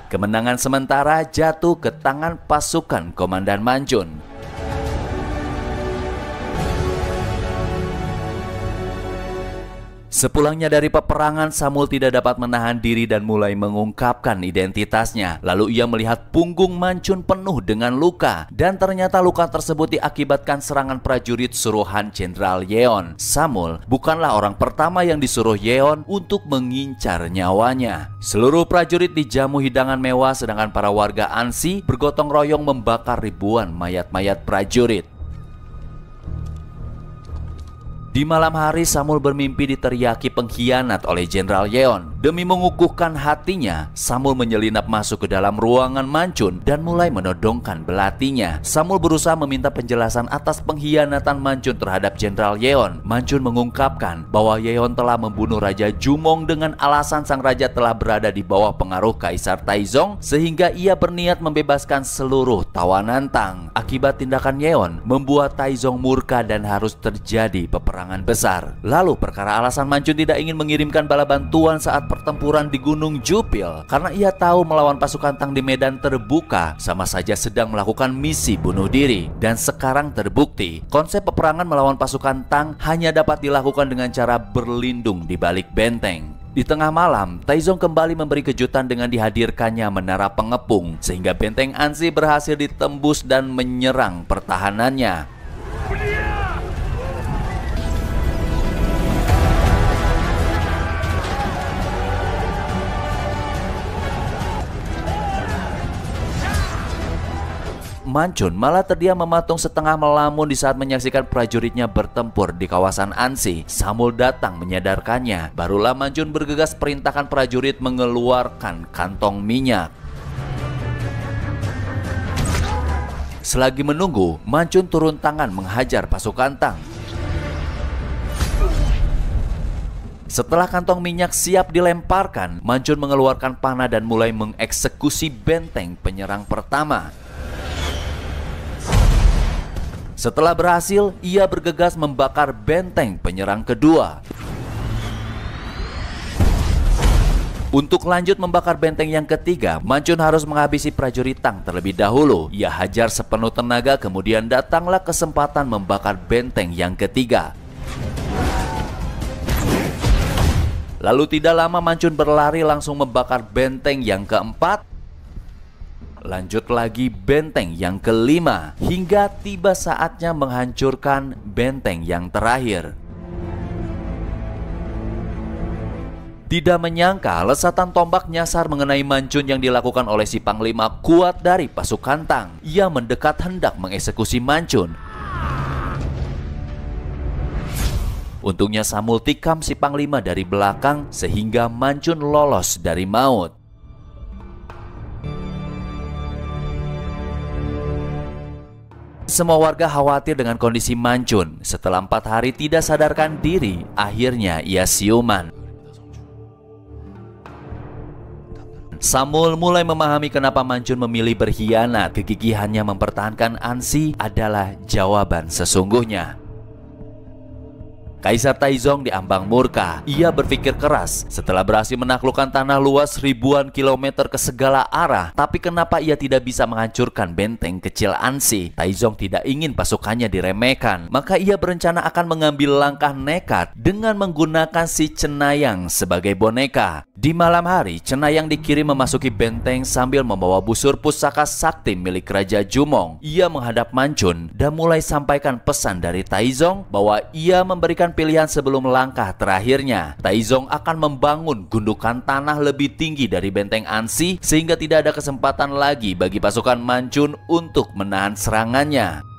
Kemenangan sementara jatuh ke tangan pasukan Komandan Manchun. Sepulangnya dari peperangan, Samul tidak dapat menahan diri dan mulai mengungkapkan identitasnya. Lalu ia melihat punggung Manchun penuh dengan luka, dan ternyata luka tersebut diakibatkan serangan prajurit suruhan Jenderal Yeon. Samul bukanlah orang pertama yang disuruh Yeon untuk mengincar nyawanya. Seluruh prajurit dijamu hidangan mewah, sedangkan para warga Ansi bergotong royong membakar ribuan mayat-mayat prajurit. Di malam hari, Samul bermimpi diteriaki pengkhianat oleh Jenderal Yeon. Demi mengukuhkan hatinya, Samul menyelinap masuk ke dalam ruangan Manchun dan mulai menodongkan belatinya. Samul berusaha meminta penjelasan atas pengkhianatan Manchun terhadap Jenderal Yeon. Manchun mengungkapkan bahwa Yeon telah membunuh Raja Jumong dengan alasan sang raja telah berada di bawah pengaruh Kaisar Taizong, sehingga ia berniat membebaskan seluruh tawanan Tang. Akibat tindakan Yeon membuat Taizong murka dan harus terjadi peperangan besar. Lalu perkara alasan Manchun tidak ingin mengirimkan bala bantuan saat pertempuran di Gunung Jupil karena ia tahu melawan pasukan Tang di medan terbuka sama saja sedang melakukan misi bunuh diri. Dan sekarang terbukti konsep peperangan melawan pasukan Tang hanya dapat dilakukan dengan cara berlindung di balik benteng. Di tengah malam, Taizong kembali memberi kejutan dengan dihadirkannya menara pengepung, sehingga benteng Ansi berhasil ditembus dan menyerang pertahanannya. Manchun malah terdiam mematung setengah melamun di saat menyaksikan prajuritnya bertempur di kawasan Ansi. Samul datang menyadarkannya. Barulah Manchun bergegas perintahkan prajurit mengeluarkan kantong minyak. Selagi menunggu, Manchun turun tangan menghajar pasukan Tang. Setelah kantong minyak siap dilemparkan, Manchun mengeluarkan panah dan mulai mengeksekusi benteng penyerang pertama. Setelah berhasil, ia bergegas membakar benteng penyerang kedua. Untuk lanjut membakar benteng yang ketiga, Manchun harus menghabisi prajurit Tang terlebih dahulu. Ia hajar sepenuh tenaga, kemudian datanglah kesempatan membakar benteng yang ketiga. Lalu tidak lama Manchun berlari langsung membakar benteng yang keempat. Lanjut lagi benteng yang kelima, hingga tiba saatnya menghancurkan benteng yang terakhir. Tidak menyangka lesatan tombak nyasar mengenai Manchun yang dilakukan oleh si Panglima kuat dari pasukan Tang. Ia mendekat hendak mengeksekusi Manchun. Untungnya Samul tikam si Panglima dari belakang sehingga Manchun lolos dari maut. Semua warga khawatir dengan kondisi Manchun. Setelah 4 hari tidak sadarkan diri, akhirnya ia siuman. Samul mulai memahami kenapa Manchun memilih berkhianat. Kegigihannya mempertahankan Ansi adalah jawaban sesungguhnya. Kaisar Taizong diambang murka. Ia berpikir keras setelah berhasil menaklukkan tanah luas ribuan kilometer ke segala arah. Tapi kenapa ia tidak bisa menghancurkan benteng kecil Ansi? Taizong tidak ingin pasukannya diremehkan. Maka ia berencana akan mengambil langkah nekat dengan menggunakan si Cenayang sebagai boneka. Di malam hari, Cenayang dikirim memasuki benteng sambil membawa busur pusaka sakti milik Raja Jumong. Ia menghadap Manchun dan mulai sampaikan pesan dari Taizong bahwa ia memberikan pilihan sebelum langkah terakhirnya. Taizong akan membangun gundukan tanah lebih tinggi dari benteng Ansi sehingga tidak ada kesempatan lagi bagi pasukan Manchun untuk menahan serangannya.